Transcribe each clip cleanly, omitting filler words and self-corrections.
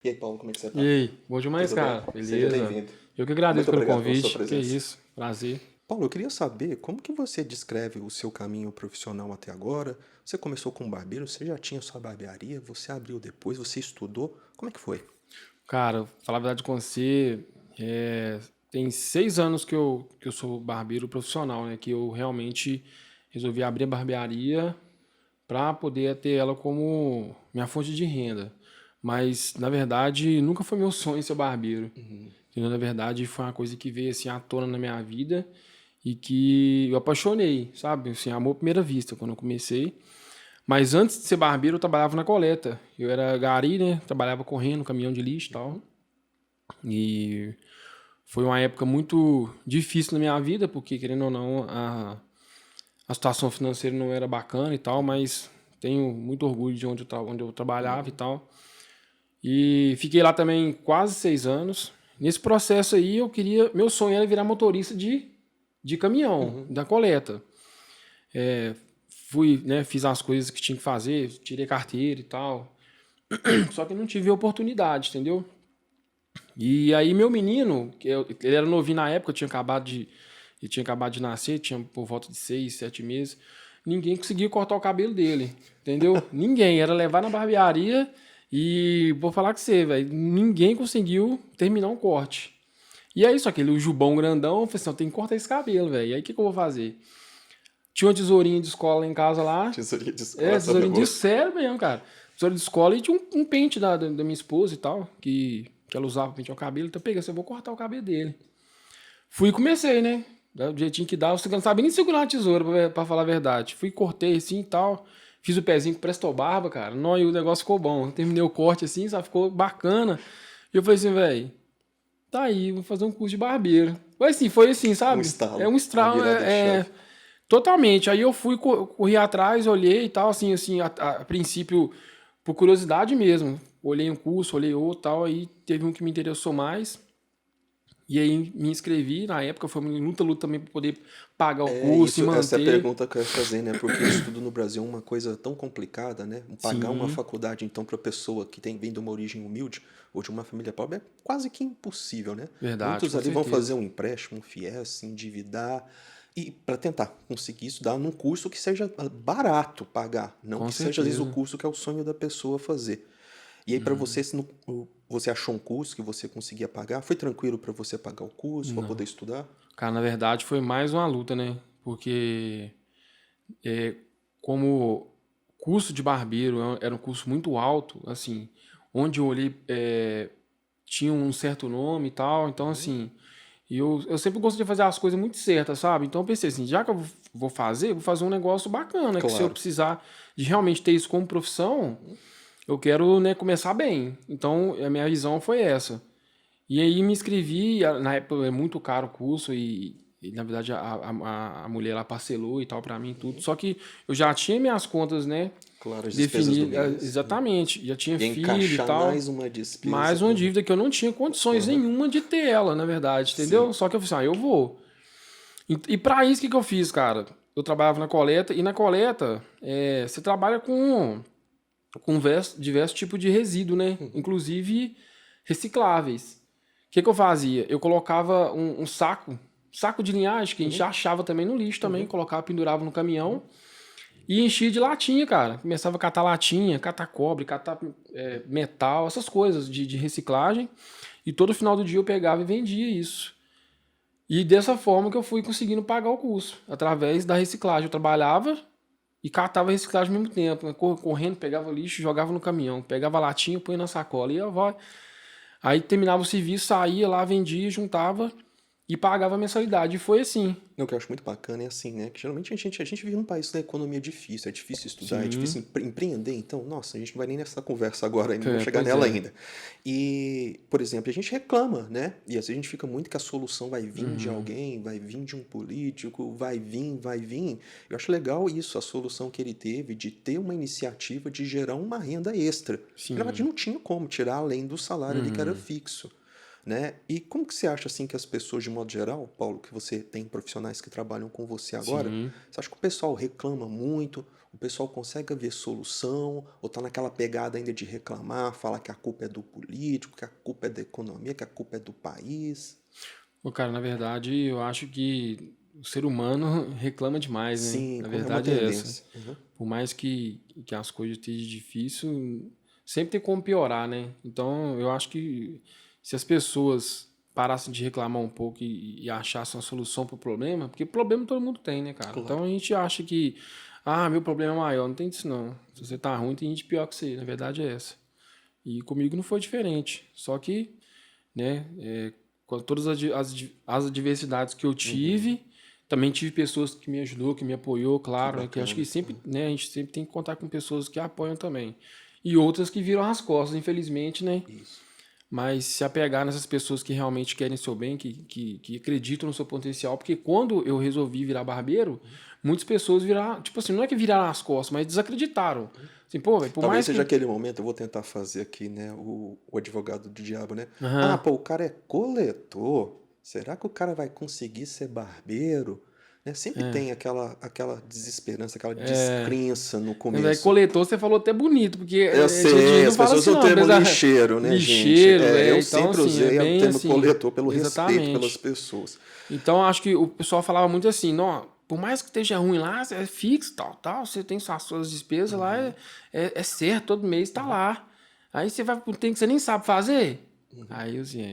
E aí, Paulo, como é que você E tá? aí, bom demais, Tudo bem? cara. Seja Beleza. bem-vindo. Eu que agradeço Muito pelo obrigado pela sua convite. Que presença. isso, prazer. Paulo, eu queria saber como que você descreve o seu caminho profissional até agora. Você começou como barbeiro, você já tinha sua barbearia, você abriu depois, você estudou. Como é que foi? Cara, falar a verdade com você, tem 6 anos que eu sou barbeiro profissional, né? Que eu realmente resolvi abrir a barbearia para poder ter ela como minha fonte de renda. Mas, na verdade, nunca foi meu sonho ser barbeiro. Entendeu? Na verdade, foi uma coisa que veio assim à tona na minha vida e que eu apaixonei, sabe? Assim, amor à primeira vista, quando eu comecei. Mas antes de ser barbeiro, eu trabalhava na coleta. Eu era gari, né? Trabalhava correndo, caminhão de lixo e tal. E foi uma época muito difícil na minha vida, porque, querendo ou não, a situação financeira não era bacana e tal, mas tenho muito orgulho de onde eu trabalhava e tal. E fiquei lá também quase 6 anos. Nesse processo aí, meu sonho era virar motorista de caminhão, da coleta. Fui, né, fiz as coisas que tinha que fazer, tirei carteira e tal. Só que não tive oportunidade, entendeu? E aí meu menino, ele era novinho na época, ele tinha acabado de nascer, tinha por volta de 6, 7 meses. Ninguém conseguia cortar o cabelo dele, entendeu? Ninguém, era levar na barbearia e vou falar com você, velho, ninguém conseguiu terminar um corte. E aí, só que ele, o jubão grandão, eu falei assim, eu tenho que cortar esse cabelo, velho. E aí, o que eu vou fazer? Tinha uma tesourinha de escola lá em casa lá. Tesourinha de escola, É, essa foi tesourinha de boa. sério mesmo, cara. Tesourinha de escola e tinha um pente da minha esposa e tal, que ela usava pra pentear o cabelo. Então eu peguei assim, eu vou cortar o cabelo dele. Fui e comecei, né? Do jeitinho que dá, você não sabe nem segurar uma tesoura, pra falar a verdade. Fui, cortei assim e tal. Fiz o pezinho com Presto Barba, cara. Não, e o negócio ficou bom. Terminei o corte assim, sabe? Ficou bacana. E eu falei assim, velho, tá aí, vou fazer um curso de barbeiro. Foi assim, Um sabe? É estalo, um a estralo, virada de chave. totalmente. Aí eu fui, corri atrás, olhei e tal, assim, a princípio, por curiosidade mesmo. Olhei um curso, olhei outro tal, aí teve um que me interessou mais. E aí me inscrevi, na época foi uma luta também para poder pagar o É curso e isso, essa é a manter. pergunta que eu ia fazer, né? Porque o estudo no Brasil é uma coisa tão complicada, né? Pagar uma Sim, faculdade, então, para pessoa que vem de uma origem humilde ou de uma família pobre é quase que impossível, né? verdade, Muitos com ali vão fazer certeza. um empréstimo, um FIES, se endividar e para tentar conseguir estudar num curso que seja barato pagar, não Com que seja às vezes o certeza. curso que é o sonho da pessoa fazer. E aí para você, se você achou um curso que você conseguia pagar, foi tranquilo para você pagar o curso, para poder Não. estudar? Cara, na verdade foi mais uma luta, né? Porque como curso de barbeiro era um curso muito alto, assim, onde eu olhei tinha um certo nome e tal, então assim, eu sempre gostei de fazer as coisas muito certas, sabe? Então eu pensei assim, já que eu vou fazer um negócio bacana, que se eu Claro. precisar de realmente ter isso como profissão, eu quero, né, começar bem. Então a minha visão foi essa. E aí me inscrevi, na época é muito caro o curso e, na verdade a mulher lá parcelou e tal pra mim tudo. Só que eu já tinha minhas contas, né, Claro, as despesas do definidas mês, né? exatamente, já tinha E filho e encaixar tal. mais uma despesa. Mais uma Uhum, dívida que eu não tinha condições uhum. nenhuma de ter ela, na verdade, Sim. entendeu? Só que eu falei assim, eu vou. E pra isso, que eu fiz, cara? Eu trabalhava na coleta, e na coleta, você trabalha com diversos tipos de resíduo, né? Inclusive recicláveis. O que eu fazia? Eu colocava um saco de linhagem, que a gente achava também no lixo também, colocava, pendurava no caminhão, e enchia de latinha, cara. Começava a catar latinha, catar cobre, catar metal, essas coisas de reciclagem. E todo final do dia eu pegava e vendia isso. E dessa forma que eu fui conseguindo pagar o curso, através da reciclagem. Eu trabalhava e catava reciclagem ao mesmo tempo, né? Correndo, pegava lixo, jogava no caminhão. Pegava a latinha, punha na sacola. E eu vou. Aí terminava o serviço, saía lá, vendia, juntava e pagava a mensalidade. E foi assim. O que eu acho muito bacana é assim, né? Que geralmente a gente vive num país da economia difícil, é difícil estudar, é Sim. difícil empreender. Então, nossa, a gente não vai nem nessa conversa agora, ainda vamos chegar Pois nela é. ainda. E, por exemplo, a gente reclama, né? E às vezes a gente fica muito que a solução vai vir de alguém, vai vir de um político, vai vir, vai vir. Eu acho legal isso, a solução que ele teve de ter uma iniciativa de gerar uma renda extra. Porque, na verdade, Sim. não tinha como tirar além do salário ali que era fixo. Né? E como que você acha assim que as pessoas, de modo geral, Paulo, que você tem profissionais que trabalham com você agora, Sim. você acha que o pessoal reclama muito o pessoal consegue ver solução ou tá naquela pegada ainda de reclamar, falar que a culpa é do político, que a culpa é da economia, que a culpa é do país? Pô, cara, na verdade, eu acho que o ser humano reclama demais, né? Sim, Na é uma verdade é essa. tendência. Uhum. Por mais que as coisas estejam difíceis, sempre tem como piorar, né? Então, eu acho que se as pessoas parassem de reclamar um pouco e achassem uma solução para o problema, porque problema todo mundo tem, né, cara? Claro. Então a gente acha que, meu problema é maior. Não tem disso, não. Se você tá ruim, tem gente pior que você. Na verdade é essa. E comigo não foi diferente. Só que, né, com todas as adversidades que eu tive, também tive pessoas que me ajudou, que me apoiou, Que claro, né, que eu acho que bacana. sempre, né, a gente sempre tem que contar com pessoas que apoiam também. E outras que viram as costas, infelizmente, né? Isso. Mas se apegar nessas pessoas que realmente querem seu bem, que acreditam no seu potencial, porque quando eu resolvi virar barbeiro, muitas pessoas viraram, tipo assim, não é que viraram as costas, mas desacreditaram. Assim, pô, velho, por Talvez mais seja que. aquele momento, eu vou tentar fazer aqui, né, o advogado do diabo, né? Ah, Aham. pô, o cara é coletor. Será que o cara vai conseguir ser barbeiro? Né? Sempre tem aquela desesperança, aquela descrença no Velho, começo. coletor, você falou até bonito, porque Eu a gente sei, não as fala pessoas assim, usam o não, termo apesar. lixeiro, né, gente? Lixeiro, É, eu então sempre assim, é usei o bem termo assim, coletor pelo respeito pelas exatamente. pessoas. Então acho que o pessoal falava muito assim, não, por mais que esteja ruim lá, é fixo, tal, você tem suas despesas lá, é certo, todo mês tá lá. Aí você vai pro tempo que você nem sabe fazer. Aí eu assim,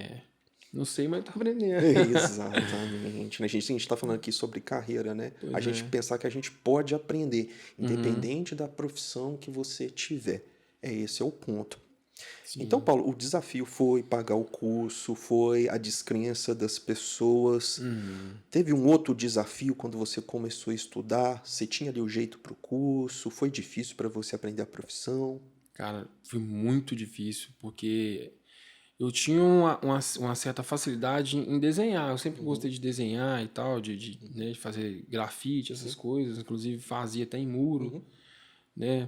não sei, mas tô aprendendo. Exatamente, né? A gente está falando aqui sobre carreira, né? A Pois gente é. pensar que a gente pode aprender, independente da profissão que você tiver. Esse é o ponto. Então, Sim. Paulo, o desafio foi pagar o curso, foi a descrença das pessoas. Teve um outro desafio quando você começou a estudar? Você tinha ali o jeito para o curso? Foi difícil para você aprender a profissão? Cara, foi muito difícil, porque eu tinha uma certa facilidade em desenhar. Eu sempre gostei de desenhar e tal, né, de fazer grafite, essas coisas. Inclusive fazia até em muro, né?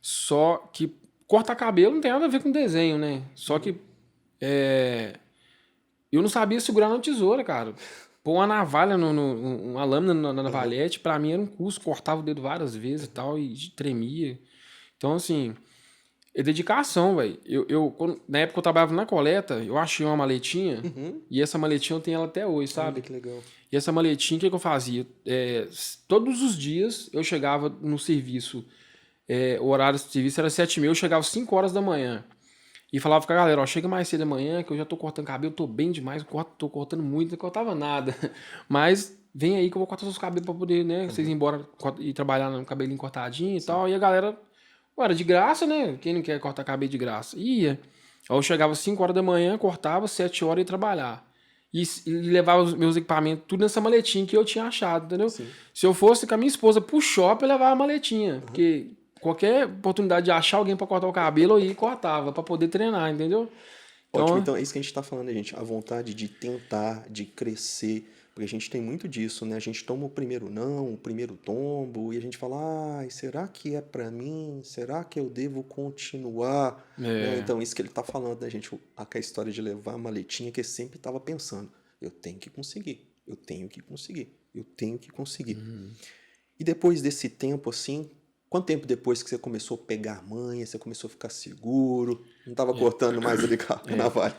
Só que cortar cabelo não tem nada a ver com desenho, né? Só que eu não sabia segurar na tesoura, cara. Pôr uma navalha, uma lâmina na Aham. navalhete, pra mim era um custo. Cortava o dedo várias vezes e tal, e tremia. Então, assim, é dedicação, velho. Na época que eu trabalhava na coleta, eu achei uma maletinha, e essa maletinha eu tenho ela até hoje, Olha sabe? que legal. E essa maletinha, o que eu fazia? Todos os dias eu chegava no serviço, o horário do serviço era 7h30, eu chegava às 5 horas da manhã. E falava com a galera, ó, chega mais cedo da manhã, que eu já tô cortando cabelo, tô bem demais, tô cortando muito, não cortava nada. Mas vem aí que eu vou cortar seus cabelos pra poder, né, vocês ir embora e trabalhar no cabelinho cortadinho e tal. E a galera, ué, era de graça, né? Quem não quer cortar cabelo de graça? Ia. Aí eu chegava às 5 horas da manhã, cortava, 7 horas e ia trabalhar. E levava os meus equipamentos tudo nessa maletinha que eu tinha achado, entendeu? Sim. Se eu fosse com a minha esposa pro shopping, eu levava a maletinha. Porque qualquer oportunidade de achar alguém pra cortar o cabelo, eu ia e cortava, pra poder treinar, entendeu? Ótimo, Então, então é isso que a gente está falando, né, gente? A vontade de tentar, de crescer, porque a gente tem muito disso, né? A gente toma o primeiro não, o primeiro tombo, e a gente fala, ai, será que é para mim? Será que eu devo continuar? Né? é, Então, isso que ele está falando, né, gente? A história de levar a maletinha que ele sempre estava pensando, eu tenho que conseguir, eu tenho que conseguir, eu tenho que conseguir. E depois desse tempo, assim, quanto tempo depois que você começou a pegar a manha, você começou a ficar seguro, não estava cortando mais ali com a navalha?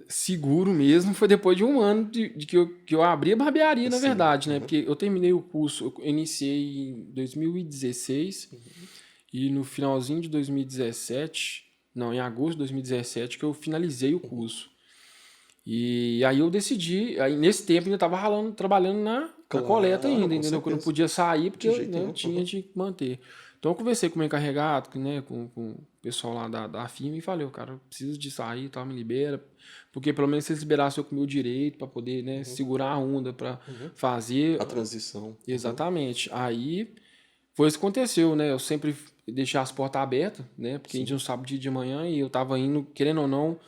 seguro mesmo foi depois de um ano de que eu abri a barbearia, na Sim. verdade, né? Porque eu terminei o curso, eu iniciei em 2016 e no finalzinho de 2017, não, em agosto de 2017 que eu finalizei o curso. E aí eu decidi, aí nesse tempo ainda estava ralando, trabalhando na coleta Claro, ainda, com entendeu? Que eu não certeza. podia sair porque De eu, jeito né, eu nenhum. tinha de manter. Então eu conversei com o meu encarregado, né, com o pessoal lá da firma e falei, cara, eu preciso de sair e tal, me libera. Porque pelo menos se eles liberassem eu com o meu direito para poder, né, segurar a onda, para fazer. A transição. Exatamente. Aí foi isso que aconteceu, né? Eu sempre deixei as portas abertas, né? Porque a gente Sim. não sabe o dia de amanhã e eu tava indo, querendo ou não,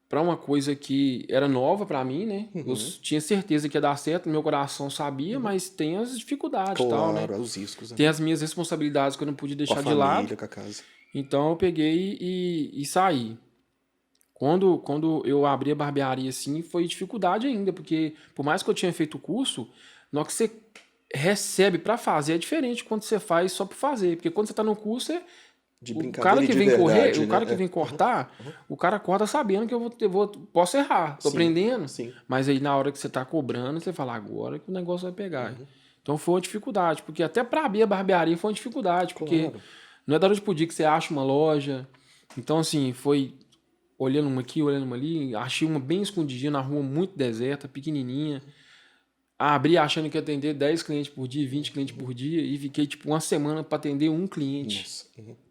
para uma coisa que era nova para mim, né? Eu tinha certeza que ia dar certo, meu coração sabia, mas tem as dificuldades e tal, né? Claro, os riscos, né? Tem as minhas responsabilidades que eu não pude Com a deixar de lado. família, com a casa. Então eu peguei e saí. Quando eu abri a barbearia assim, foi dificuldade ainda, porque por mais que eu tinha feito o curso, na hora que você recebe para fazer é diferente quando você faz só para fazer. Porque quando você tá no curso, De o cara brincadeira e que de vem correr, verdade, o né? cara que vem cortar, o cara corta sabendo que posso errar, tô Sim, aprendendo. sim. Mas aí na hora que você tá cobrando, você fala, agora que o negócio vai pegar. Então foi uma dificuldade, porque até para abrir a barbearia foi uma dificuldade, porque Claro. não é da noite pro dia que você acha uma loja. Então, assim, foi olhando uma aqui, olhando uma ali, achei uma bem escondidinha na rua, muito deserta, pequenininha. Abri achando que ia atender 10 clientes por dia, 20 clientes por dia, e fiquei, tipo, uma semana para atender um cliente. Nossa.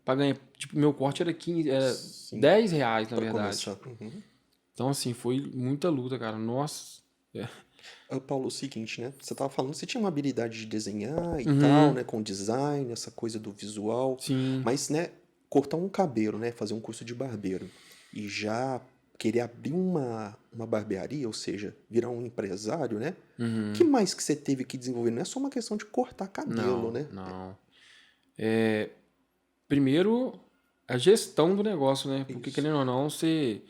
Para ganhar, tipo, meu corte era 15, era Sim. R$ 10, na Para verdade. começar. Então, assim, foi muita luta, cara. Nossa. Paulo, o seguinte, né? Você tava falando, você tinha uma habilidade de desenhar e tal, Uhum, né? Com design, essa coisa do visual. sim. Mas, né? Cortar um cabelo, né? Fazer um curso de barbeiro. E já querer abrir uma barbearia, ou seja, virar um empresário, né? O que Uhum. mais que você teve que desenvolver? Não é só uma questão de cortar cabelo, Não, né? não. Primeiro, a gestão do negócio, né? Porque, Isso. querendo ou não, você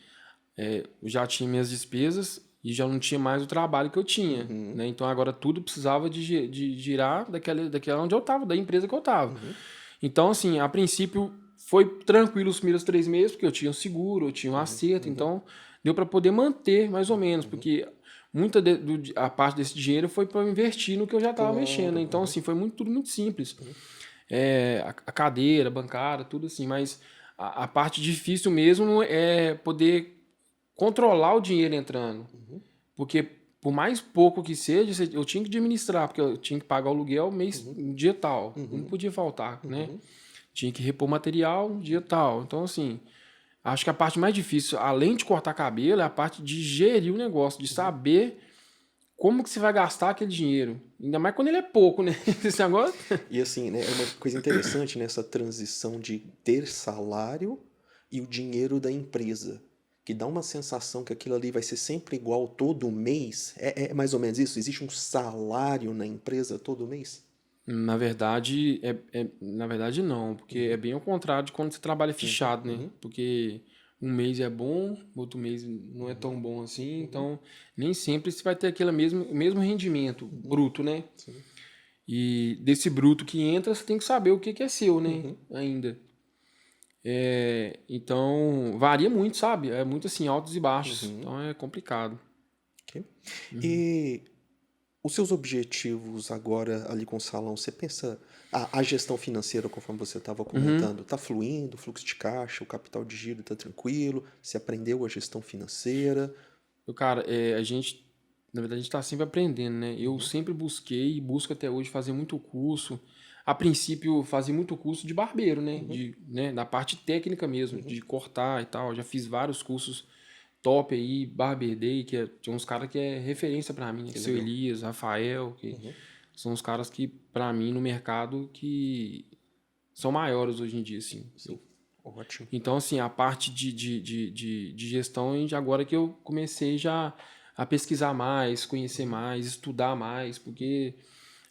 eu já tinha minhas despesas e já não tinha mais o trabalho que eu tinha, Uhum, né? Então, agora tudo precisava de girar daquela onde eu estava, da empresa que eu estava. uhum, Então, assim, a princípio foi tranquilo os primeiros 3 meses, porque eu tinha um seguro, eu tinha um acerto, uhum, então deu para poder manter mais ou menos, uhum. porque a parte desse dinheiro foi para investir no que eu já estava mexendo, né? Claro. Então, assim, foi tudo muito simples. Uhum, A cadeira, a bancada, tudo assim, mas a parte difícil mesmo é poder controlar o dinheiro entrando. uhum, Porque por mais pouco que seja, eu tinha que administrar, porque eu tinha que pagar o aluguel mês, uhum, um dia tal. Não uhum, podia faltar, né? uhum, Tinha que repor material um dia tal. Então, assim, acho que a parte mais difícil, além de cortar cabelo, é a parte de gerir o negócio, de uhum. saber como que você vai gastar aquele dinheiro. Ainda mais quando ele é pouco, né? Esse negócio... E assim, né, é uma coisa interessante nessa transição de ter salário e o dinheiro da empresa, que dá uma sensação que aquilo ali vai ser sempre igual todo mês. É mais ou menos isso? Existe um salário na empresa todo mês? Na verdade não, porque é Uhum, bem ao contrário de quando você trabalha uhum, fichado, né? uhum, Porque um mês é bom, outro mês não é tão bom assim, uhum, então nem sempre você vai ter aquele mesmo rendimento uhum, bruto, né? sim, E desse bruto que entra, você tem que saber o que que é seu, né? uhum, Ainda. Então varia muito, sabe? É muito assim, altos e baixos. uhum, Então é complicado. ok. E os seus objetivos agora ali com o salão, você pensa, a gestão financeira, conforme você estava Uhum. comentando, está fluindo, o fluxo de caixa, o capital de giro está tranquilo, você aprendeu a gestão financeira? Cara, na verdade, a gente está sempre aprendendo, né? Eu sempre busquei e busco até hoje fazer muito curso. A princípio, fazia muito curso de barbeiro, né? Uhum, Da parte técnica mesmo, uhum, de cortar e tal. Já fiz vários cursos top aí, Barber Day, tem uns caras que é referência para mim, né? que Seu legal. Elias, Rafael, que Uhum, são os caras que, para mim, no mercado, que são maiores hoje em dia, assim. sim, ótimo. Então, assim, a parte de gestão, agora que eu comecei já a pesquisar mais, conhecer Uhum, mais, estudar mais, porque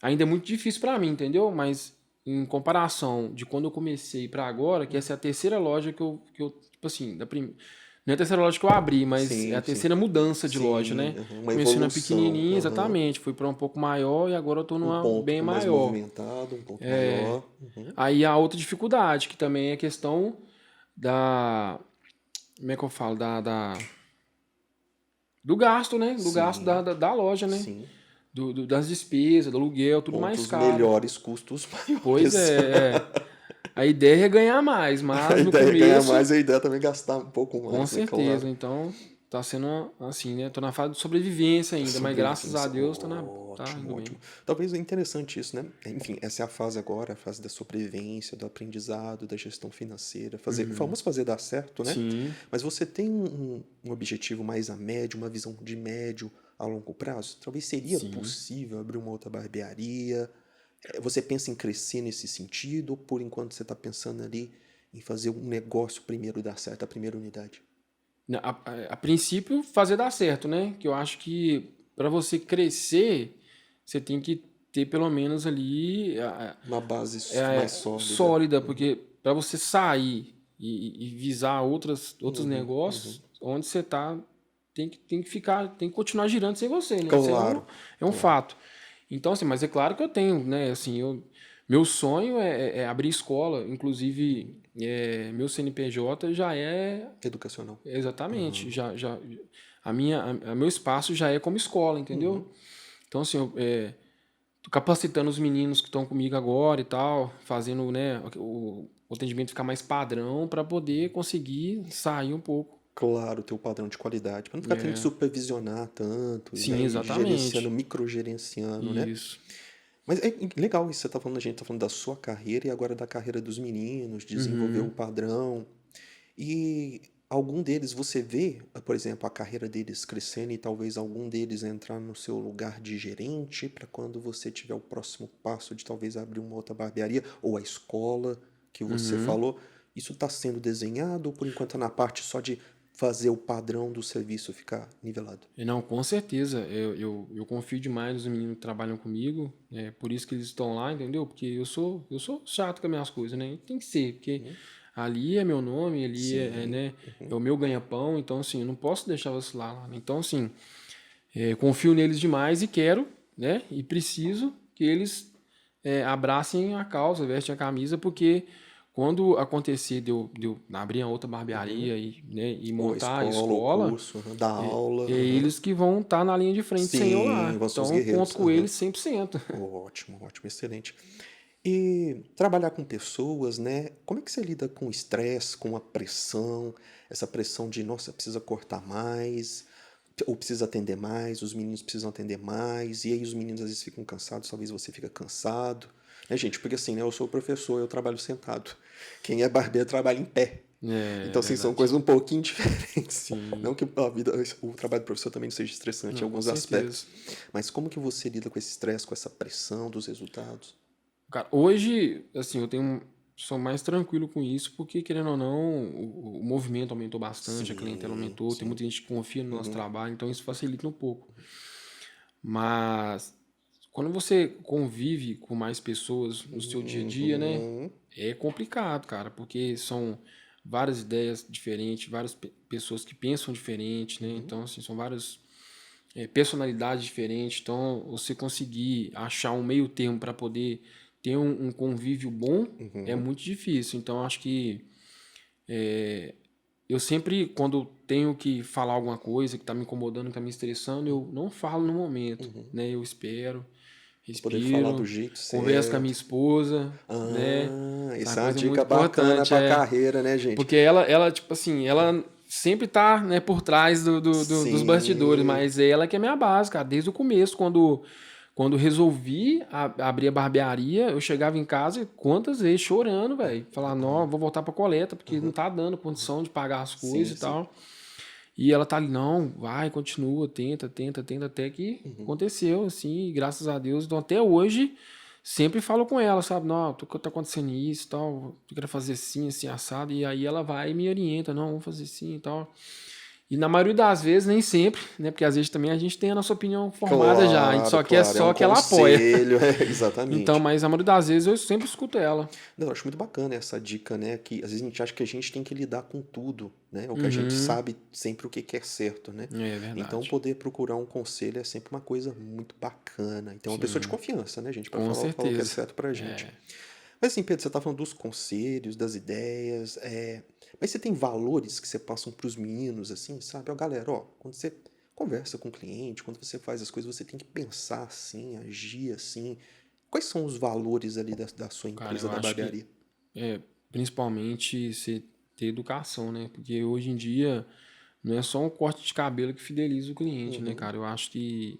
ainda é muito difícil para mim, entendeu? Mas em comparação de quando eu comecei para agora, que essa é a terceira loja que eu tipo assim, não é a terceira loja que eu abri, mas é a sim, sim, terceira mudança de loja, sim, né? uhum, uma Comecei na evolução, pequenininha, uhum. exatamente, fui para um pouco maior e agora eu tô Um numa ponto bem mais maior. movimentado, um ponto maior. Uhum, Aí a outra dificuldade, que também é a questão da como é que eu falo? Do gasto, né? Do gasto da, sim, da, da loja, né? sim. Das despesas, do aluguel, tudo mais Pontos caro. melhores, custos Pois maiores. é. A ideia é ganhar mais, A mas no ideia é ganhar começo, mais, a ideia é também gastar um pouco com mais, né? certeza. Claro. Então, tá sendo assim, né? Tô na fase de sobrevivência ainda, mas graças a Sobrevivência. Deus tá Ótimo, indo bem. ótimo. Talvez é interessante isso, né? Enfim, essa é a fase agora, a fase da sobrevivência, do aprendizado, da gestão financeira. Vamos fazer dar certo, né? Sim, Mas você tem um objetivo mais a médio, uma visão de médio a longo prazo? Talvez seria sim. possível abrir uma outra barbearia. Você pensa em crescer nesse sentido, ou por enquanto você está pensando ali em fazer um negócio primeiro dar certo, a primeira unidade? A princípio, fazer dar certo, né? Que eu acho que para você crescer, você tem que ter pelo menos ali Uma base mais sólida. sólida, Uhum, porque para você sair e visar outros uhum, uhum. negócios, onde você tá, tem que continuar girando sem você, né? Isso Claro, é um claro. fato. Então, assim, mas é claro que eu tenho, né? Assim, meu sonho é abrir escola. Inclusive, meu CNPJ já é Educacional. exatamente, Aham. meu espaço já é como escola, Uhum. entendeu? Então, assim, tô capacitando os meninos que estão comigo agora e tal, fazendo, né, o atendimento ficar mais padrão para poder conseguir sair um pouco. Claro, ter o padrão de qualidade, para não ficar tendo que É, supervisionar tanto, né, sim, e gerenciando, exatamente. microgerenciando, né. Isso. Mas é legal isso que você tá falando, a gente tá falando da sua carreira e agora da carreira dos meninos, desenvolver o Uhum. padrão. E algum deles você vê, por exemplo, a carreira deles crescendo e talvez algum deles entrar no seu lugar de gerente para quando você tiver o próximo passo de talvez abrir uma outra barbearia ou a escola que você Uhum. falou. Isso está sendo desenhado ou por enquanto é na parte só de fazer o padrão do serviço ficar nivelado? E não, com certeza. Eu confio demais nos meninos que trabalham comigo. É por isso que eles estão lá, entendeu? Porque eu sou chato com as minhas coisas, né? E tem que ser, porque Uhum. ali é meu nome, ali Sim. né, é Uhum. o meu ganha-pão. Então, assim, eu não posso deixar vacilar lá, né? Então, assim, confio neles demais e quero, né? E preciso que eles abracem a causa, vestem a camisa, porque quando acontecer de eu abrir a outra Uhum. barbearia e Ou a montar a escola, ou o escola, curso, aham, dar é, aula. é Aham. eles que vão estar na linha de frente sem eu Sim, lá. vão ser os Então, conto guerreiros. com Aham. eles 100%. Ótimo, ótimo, excelente. E trabalhar com pessoas, né? Como é que você lida com o estresse, com a pressão, essa pressão de, nossa, precisa cortar mais, ou precisa atender mais, os meninos precisam atender mais, e aí os meninos às vezes ficam cansados, talvez você fica cansado. Né, gente? Porque assim, né? Eu sou professor, eu trabalho sentado. Quem é barbeiro trabalha em pé. É Então, assim, são verdade. coisas um pouquinho diferentes. Sim. Não que a vida, o trabalho do professor também não seja estressante em Não, com alguns aspectos. certeza. Mas como que você lida com esse estresse, com essa pressão dos resultados? Cara, hoje, assim, sou mais tranquilo com isso, porque, querendo ou não, o movimento aumentou bastante, a clientela Sim, aumentou, tem sim. muita gente que confia no nosso Uhum, trabalho, então isso facilita um pouco. Mas quando você convive com mais pessoas no seu dia a dia, né, uhum, é complicado, cara, porque são várias ideias diferentes, várias pessoas que pensam diferente, né? uhum, Então, assim, são várias personalidades diferentes. Então, você conseguir achar um meio termo para poder ter um convívio bom é uhum. muito difícil. Então, acho que eu sempre, quando tenho que falar alguma coisa que está me incomodando, que está me estressando, eu não falo no momento, né? Eu espero, Pra poder falar do respiro, jeito converso com a minha certo. esposa, né? Ah, Essa é uma essa é uma coisa muito dica bacana importante, pra carreira, né, gente? porque ela, tipo assim, ela sempre tá, né, por trás dos bastidores, Sim. mas ela que é minha base, cara, desde o começo, quando resolvi abrir a barbearia, eu chegava em casa e quantas vezes chorando, velho. Falar, não, vou voltar pra coleta, porque não Aham, tá dando condição de pagar as coisas sim, e sim. tal. E ela tá ali, não, vai, continua, tenta, tenta, tenta, até que Uhum. aconteceu, assim, e graças a Deus. Então, até hoje, sempre falo com ela, sabe? Não, tá acontecendo isso e tal, tu quer fazer assim, assim, assado. E aí ela vai e me orienta, não, vamos fazer assim e tal. E na maioria das vezes, nem sempre, né? Porque às vezes também a gente tem a nossa opinião formada já, a gente Claro, só quer claro, é só um que ela apoia. conselho, Então, exatamente. mas a maioria das vezes eu sempre escuto ela. Não, eu acho muito bacana essa dica, né? Que às vezes a gente acha que a gente tem que lidar com tudo, né? Ou que a gente Uhum, sabe sempre o que que é certo, né? é Então, verdade. poder procurar um conselho é sempre uma coisa muito bacana. Então, uma pessoa de Sim, confiança, né, gente? Para com falar o que é certeza. certo pra gente. É. Mas assim, Pedro, você tá falando dos conselhos, das ideias, mas você tem valores que você passam pros meninos, assim, sabe? Ó, galera, ó, quando você conversa com o cliente, quando você faz as coisas, você tem que pensar assim, agir assim. Quais são os valores ali da sua Cara, empresa eu da acho que barbearia? principalmente você ter educação, né? Porque hoje em dia não é só um corte de cabelo que fideliza o cliente, né, Uhum, cara? Eu acho que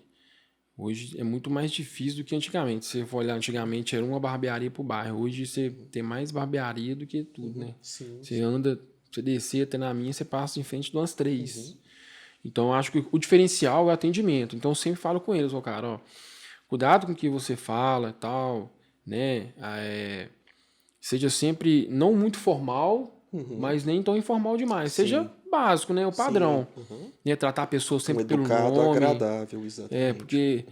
hoje é muito mais difícil do que antigamente. Se você for olhar, antigamente era uma barbearia pro bairro. Hoje você tem mais barbearia do que tudo, uhum, né? sim, Você sim. anda, você descer até na minha, você passa em frente de umas três. Uhum, Então eu acho que o diferencial é o atendimento. Então eu sempre falo com eles, ó, cara, ó, cuidado com o que você fala e tal, né? Seja sempre não muito formal, uhum, mas nem tão informal demais. Seja sim, básico, né? O sim. padrão. Uhum. Né? Tratar a pessoa Um sempre pelo educado nome. agradável, exatamente. Porque.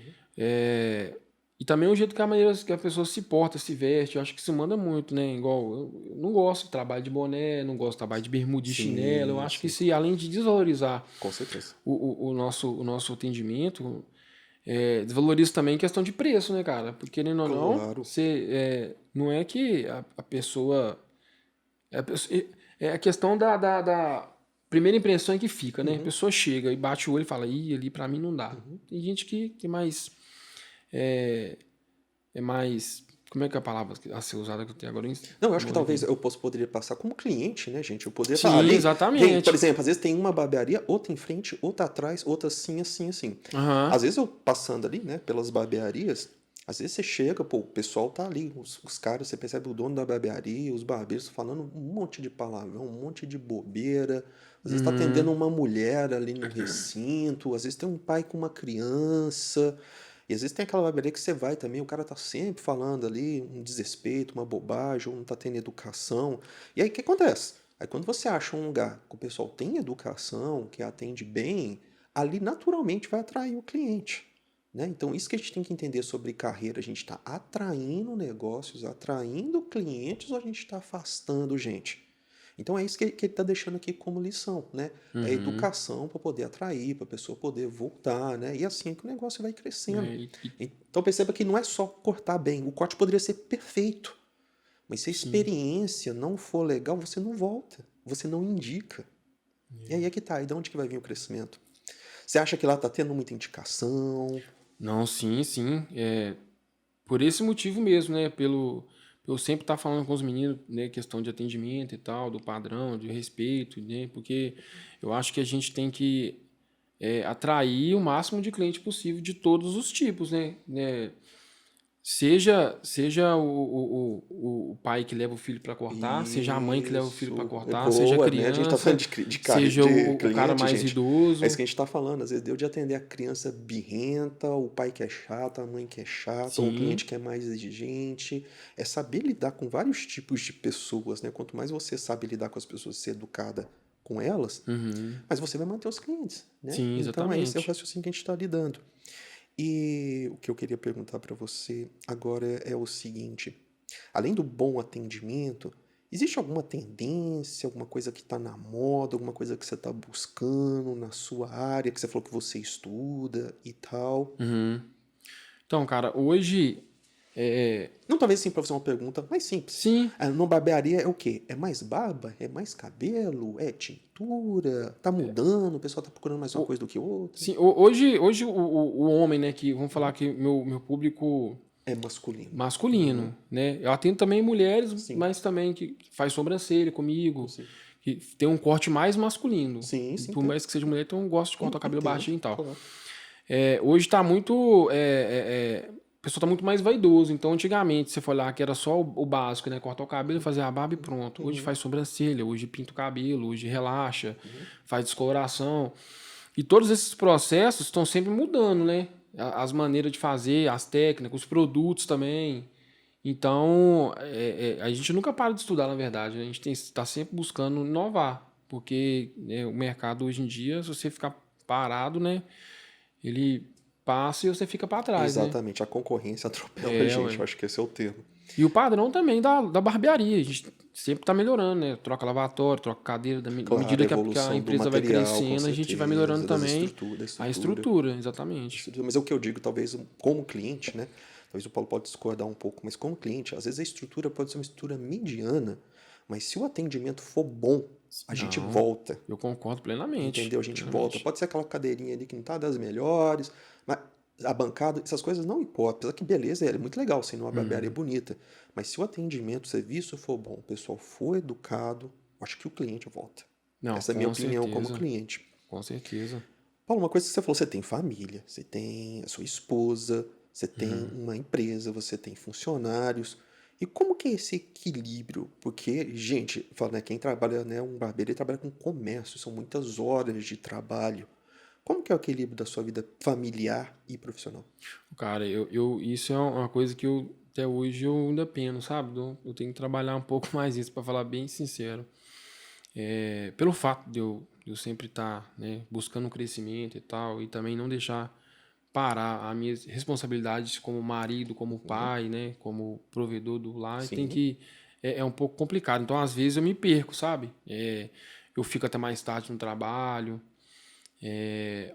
E também o jeito que a maneira que a pessoa se porta, se veste, eu acho que isso manda muito, né? Igual, eu não gosto de trabalho de boné, não gosto de trabalho de bermuda e chinelo. Eu Sim, acho que sim, isso, além de desvalorizar com certeza. o nosso atendimento, desvaloriza também questão de preço, né, cara? Porque, querendo ou não, Claro. não é que a pessoa. É a questão da primeira impressão que fica, né? A Uhum, pessoa chega e bate o olho e fala, ih, ali pra mim não dá. uhum. Tem gente que é mais. É, é mais. Como é que é a palavra a ser usada que eu tenho agora? Não, eu acho que Memória talvez aqui. eu poderia passar como cliente, né, gente? Eu poderia falar Sim, ali, gente, por exatamente. exemplo, às vezes tem uma barbearia, outra em frente, outra atrás, outra assim, assim, assim. Aham. Às vezes eu passando ali, né, pelas barbearias, às vezes você chega, pô, o pessoal tá ali, os caras, você percebe o dono da barbearia, os barbeiros falando um monte de palavrão, um monte de bobeira. Às vezes tá atendendo Uhum. uma mulher ali no recinto, às vezes tem um pai com uma criança. E às vezes tem aquela barbearia que você vai também, o cara tá sempre falando ali um desrespeito, uma bobagem, ou não tá tendo educação. E aí o que acontece? Aí quando você acha um lugar que o pessoal tem educação, que atende bem, ali naturalmente vai atrair o cliente. Né? Então, isso que a gente tem que entender sobre carreira, a gente está atraindo negócios, atraindo clientes ou a gente está afastando gente? Então é isso que ele está deixando aqui como lição, né? É a Uhum. educação para poder atrair, para a pessoa poder voltar, né? E assim é que o negócio vai crescendo. É, Então perceba que não é só cortar bem, o corte poderia ser perfeito, mas se a sim. experiência não for legal, você não volta, você não indica. E aí é que tá, e de onde que vai vir o crescimento? Você acha que lá tá tendo muita indicação? Não, sim, sim. Por esse motivo mesmo, né? Pelo eu sempre estar falando com os meninos, né? Questão de atendimento e tal, do padrão, de respeito, né? Porque eu acho que a gente tem que atrair o máximo de cliente possível de todos os tipos, né? Seja o pai que leva o filho para cortar, seja a mãe que leva o filho para Isso, é cortar, seja a boa, né? A gente tá falando criança, de seja o cara cliente, mais gente. É isso idoso. que a gente tá falando. Às vezes deu de atender a criança birrenta, o pai que é chato, a mãe que é chata, ou o Sim. cliente que é mais exigente. É saber lidar com vários tipos de pessoas, né? Quanto mais você sabe lidar com as pessoas, ser educada com elas, Uhum. mas você vai manter os clientes, né? Sim, Então é esse é o exatamente. raciocínio que a gente está lidando. E o que eu queria perguntar para você agora é o seguinte: além do bom atendimento, existe alguma tendência, alguma coisa que está na moda, alguma coisa que você está buscando na sua área, que você falou que você estuda e tal? Uhum. Então, cara, hoje, Não, talvez assim, para fazer uma pergunta mais simples. sim, Numa barbearia é o quê? É mais barba? É mais cabelo? É tintura? Tá mudando? O pessoal tá procurando mais uma o- coisa do que outra? sim, hoje o homem, né, que vamos falar que meu público É masculino. Uhum. masculino, né? Eu atendo também mulheres, Sim, mas também que faz sobrancelha comigo, sim. que tem um corte mais masculino. Sim, sim, Por entendo. mais que seja mulher, então eu gosto de cortar o cabelo Entendo, baixinho e tal. claro. Hoje tá muito. O pessoal tá muito mais vaidoso. Então, antigamente, você foi lá que era só o básico, né? Cortar o cabelo, fazer a barba e pronto. Hoje Uhum, faz sobrancelha, hoje pinta o cabelo, hoje relaxa, uhum. faz descoloração. E todos esses processos estão sempre mudando, né? As maneiras de fazer, as técnicas, os produtos também. Então, a gente nunca para de estudar, na verdade, né? A gente está sempre buscando inovar. Porque né, o mercado hoje em dia, se você ficar parado, né? Ele passa e você fica para trás, né? Exatamente, a concorrência atropela a É, gente, ué. eu acho que esse é o termo. E o padrão também da barbearia. A gente sempre está melhorando, né? Troca lavatório, troca cadeira. Da Claro, a medida que a evolução do empresa vai material, com crescendo, a gente vai melhorando certeza, das também estruturas, da a estrutura. estrutura, exatamente. Mas é o que eu digo, talvez como cliente, né? Talvez o Paulo pode discordar um pouco, mas como cliente, às vezes a estrutura pode ser uma estrutura mediana, mas se o atendimento for bom, a gente Não, volta. eu concordo plenamente. Entendeu? A gente volta. Plenamente. Pode ser aquela cadeirinha ali que não tá das melhores, mas a bancada, essas coisas não importam. Apesar que beleza, é muito legal sendo uma barbearia Uhum. bonita. Mas se o atendimento, o serviço for bom, o pessoal for educado, acho que o cliente volta. Não, Essa é a minha com opinião como certeza. cliente. Com certeza. Paulo, uma coisa que você falou, você tem família, você tem a sua esposa, você tem Uhum. uma empresa, você tem funcionários. E como que é esse equilíbrio? Porque, gente, fala, né, quem trabalha, né, um barbeiro, ele trabalha com comércio, são muitas horas de trabalho. Como que é o equilíbrio da sua vida familiar e profissional? Cara, isso é uma coisa que até hoje eu ainda peno, sabe? Eu tenho que trabalhar um pouco mais isso, para falar bem sincero. Pelo fato de eu sempre estar, né, buscando um crescimento e tal, e também não deixar parar as minhas responsabilidades como marido, como Uhum. pai, né, como provedor do lar, tem Sim, que é um pouco complicado. Então, às vezes eu me perco, sabe? Eu fico até mais tarde no trabalho,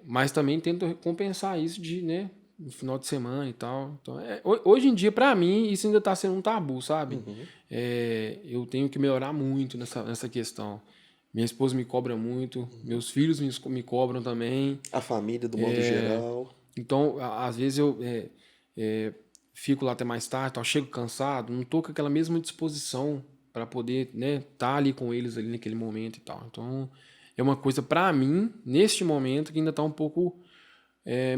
mas também tento compensar isso de, né, no final de semana e tal. Então, hoje em dia, pra mim, isso ainda tá sendo um tabu, sabe? Eu tenho que melhorar muito nessa questão. Minha esposa me cobra muito, meus filhos me cobram também. A família, do modo geral. Então, às vezes eu fico lá até mais tarde, tal, chego cansado, não tô com aquela mesma disposição para poder, né, tá ali com eles ali naquele momento e tal. Então, é uma coisa para mim, neste momento, que ainda tá um pouco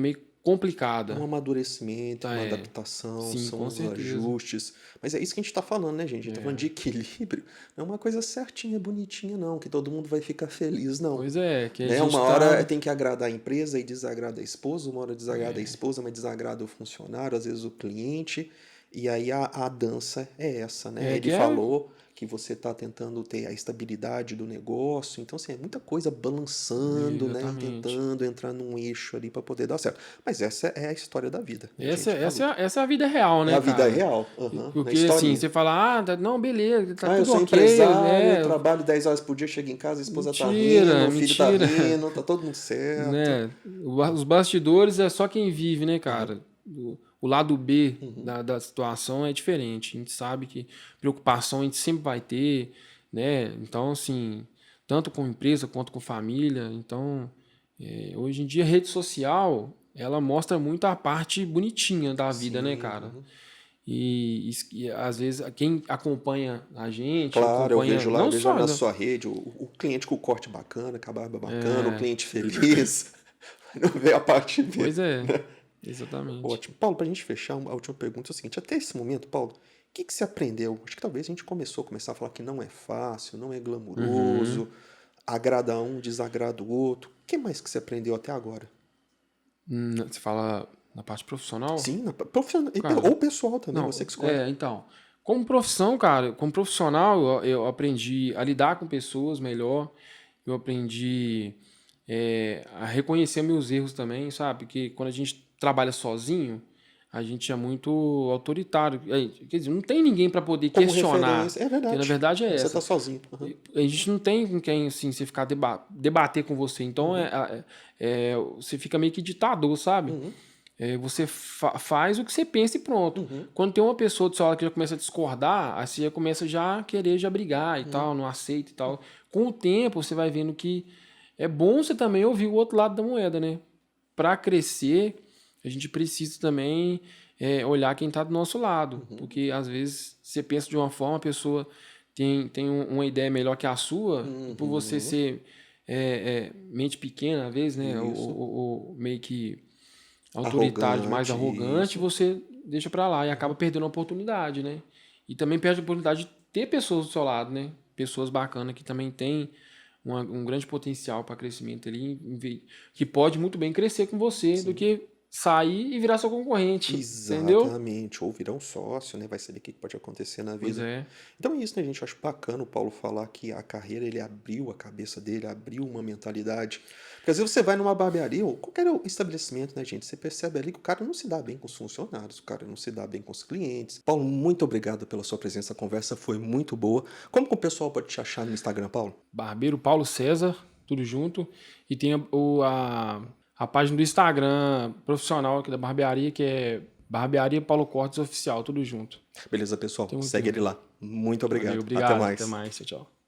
meio complicada. Um amadurecimento, uma Tá, adaptação, sim, são com os certeza. ajustes. Mas é isso que a gente tá falando, né, gente? A gente tá falando de equilíbrio. Não é uma coisa certinha, bonitinha, não, que todo mundo vai ficar feliz, não. Pois é, que a Né? gente Uma hora tá... tem que agradar a empresa e desagrada a esposa, uma hora desagrada a esposa, mas desagrada o funcionário, às vezes o cliente. E aí a dança é essa, né? Ele que falou que você está tentando ter a estabilidade do negócio, então assim, é muita coisa balançando, né? E Exatamente. tentando entrar num eixo ali para poder dar certo. Mas essa é a história da vida, né, Essa, gente? É a essa, luta. essa é a vida real, É né, a vida cara? real, na Porque assim, historinha. você fala, não, beleza, tá Eu tudo sou ok, empresário, né? trabalho 10 horas por dia, chego em casa, a esposa tá rindo, Mentira, o filho tá mentira. rindo, tá todo mundo certo. Né? Os bastidores é só quem vive, né, cara? O lado B da situação é diferente. A gente sabe que preocupação a gente sempre vai ter, né? Então, assim, tanto com empresa quanto com família. Então, hoje em dia, a rede social, ela mostra muito a parte bonitinha da vida, né, Sim, cara? E às vezes quem acompanha a gente, claro, acompanha eu não vejo lá só, na né? sua rede o cliente com o corte bacana, com a barba bacana, o cliente feliz. Não vê a parte Pois dele. é, exatamente. Ótimo. Paulo, para a gente fechar, a última pergunta é o seguinte: até esse momento, Paulo, o que que você aprendeu? Acho que talvez a gente começar a falar que não é fácil, não é Uhum. glamuroso, agrada um, desagrada o outro. O que mais que você aprendeu até agora? Você fala na parte profissional? Sim, profissional, Cara, ou pessoal também, não, você que escolhe. então, como profissão, cara, como profissional, eu aprendi a lidar com pessoas melhor, eu aprendi a reconhecer meus erros também, sabe? Porque quando a gente trabalha sozinho, a gente é muito autoritário. Quer dizer, não tem ninguém para poder Como questionar, referência, é porque na verdade. verdade é Você essa. está sozinho. Uhum. A gente não tem com quem assim, você ficar debater com você. Então você fica meio que ditador, sabe? Uhum. Você faz o que você pensa e pronto. Uhum. Quando tem uma pessoa do seu lado que já começa a discordar, aí você já começa já a querer já brigar e tal, não aceita e tal. Com o tempo, você vai vendo que é bom você também ouvir o outro lado da moeda, né? Para crescer, a gente precisa também olhar quem está do nosso lado. Porque às vezes você pensa de uma forma, a pessoa tem uma ideia melhor que a sua, e por você Uhum. ser mente pequena, às vezes, né? Isso. Ou meio que autoritário demais, Arrogante, arrogante, isso. você deixa pra lá e acaba perdendo a oportunidade, né? E também perde a oportunidade de ter pessoas do seu lado, né? Pessoas bacanas que também têm um grande potencial para crescimento ali, que pode muito bem crescer com você do Sim. que sair e virar seu concorrente, entendeu? Exatamente. Ou virar um sócio, né? Vai saber o que pode acontecer na Pois vida. é. Então é isso, né, gente? Eu acho bacana o Paulo falar que a carreira, ele abriu a cabeça dele, abriu uma mentalidade. Porque às vezes você vai numa barbearia ou qualquer estabelecimento, né, gente? Você percebe ali que o cara não se dá bem com os funcionários, o cara não se dá bem com os clientes. Paulo, muito obrigado pela sua presença. A conversa foi muito boa. Como que o pessoal pode te achar no Instagram, Paulo? Barbeiro Paulo César, tudo junto. E tem a página do Instagram profissional aqui da barbearia, que é Barbearia Paulo Cortes Oficial, tudo junto. Beleza, pessoal? Tem Segue ele muito. lá. Muito Valeu, obrigado. Até obrigado. Até mais. mais. Tchau, tchau.